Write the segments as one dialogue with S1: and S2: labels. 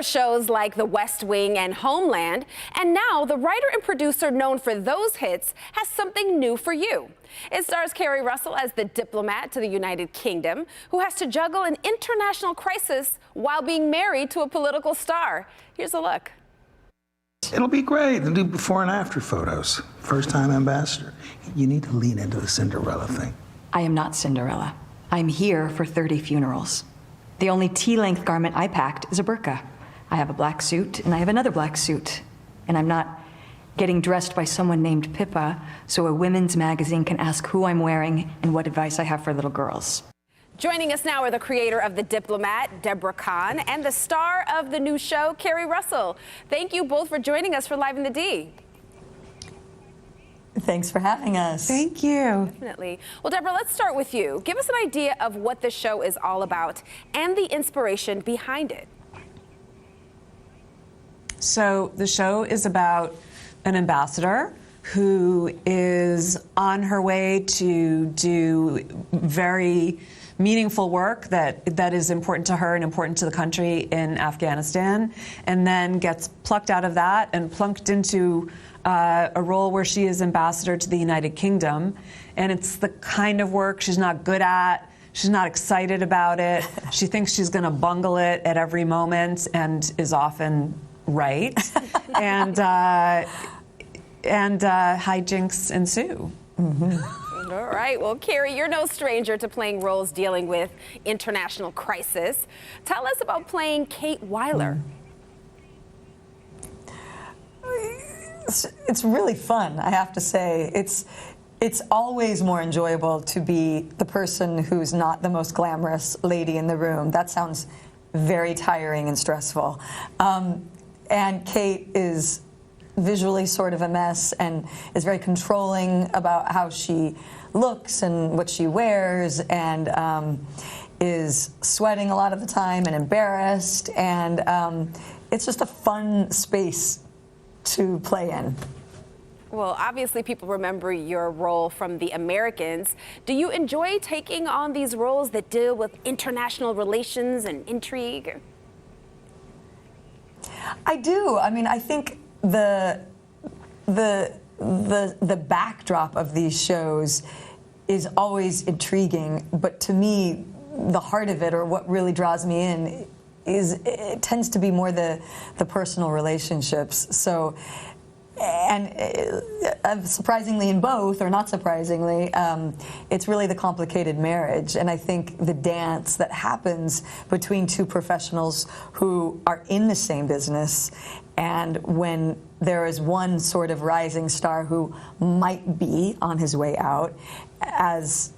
S1: other shows like The West Wing and Homeland. And now the writer and producer known for those hits has something new for you. It stars Keri Russell as the diplomat to the United Kingdom, who has to juggle an international crisis while being married to a political star. Here's a look.
S2: It'll be great. They'll do before and after photos. First-time ambassador. You need to lean into the Cinderella thing.
S3: I am not Cinderella. I'm here for 30 funerals. The only tea-length garment I packed is a burqa. I have a black suit, and I have another black suit. And I'm not getting dressed by someone named Pippa, so a women's magazine can ask who I'm wearing and what advice I have for little girls.
S1: Joining us now are the creator of The Diplomat, Deborah Kahn, and the star of the new show, Keri Russell. Thank you both for joining us for Live in the D.
S4: Thanks for having us.
S5: Thank you.
S1: Definitely. Well, Deborah, let's start with you. Give us an idea of what the show is all about and the inspiration behind it.
S5: So the show is about an ambassador who is on her way to do very meaningful work that is important to her and important to the country in Afghanistan, and then gets plucked out of that and plunked into a role where she is ambassador to the United Kingdom. And it's the kind of work she's not good at. She's not excited about it. She thinks she's going to bungle it at every moment and is often right. and hijinks ensue.
S4: Mm-hmm.
S1: All right. Well, Keri, you're no stranger to playing roles dealing with international crisis. Tell us about playing Kate Weiler.
S4: It's really fun, I have to say. It's always more enjoyable to be the person who's not the most glamorous lady in the room. That sounds very tiring and stressful. And Kate is visually sort of a mess and is very controlling about how she looks and what she wears, and is sweating a lot of the time and embarrassed, and it's just a fun space to play in.
S1: Well, obviously people remember your role from The Americans. Do you enjoy taking on these roles that deal with international relations and intrigue?
S4: I do. I mean, I think the backdrop of these shows is always intriguing, but to me, the heart of it, or what really draws me in, it tends to be more the personal relationships. So, and surprisingly in both, or not surprisingly, it's really the complicated marriage. And I think the dance that happens between two professionals who are in the same business, and when there is one sort of rising star who might be on his way out, as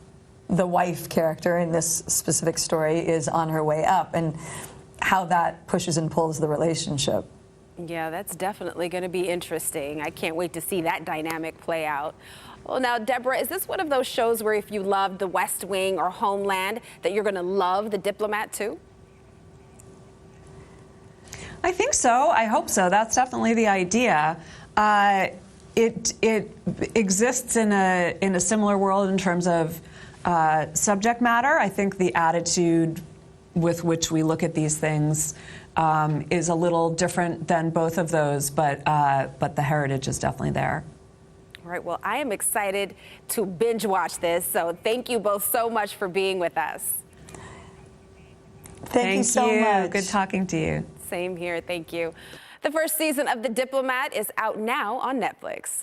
S4: the wife character in this specific story is on her way up, and how that pushes and pulls the relationship.
S1: Yeah, that's definitely going to be interesting. I can't wait to see that dynamic play out. Well, now, Deborah, is this one of those shows where if you loved The West Wing or Homeland, that you're going to love The Diplomat too?
S5: I think so. I hope so. That's definitely the idea. It exists in a similar world in terms of subject matter. I think the attitude with which we look at these things is a little different than both of those, but the heritage is definitely there.
S1: All right. Well, I am excited to binge watch this. So thank you both so much for being with us.
S4: Thank you so much.
S5: Good talking to you.
S1: Same here. Thank you. The first season of The Diplomat is out now on Netflix.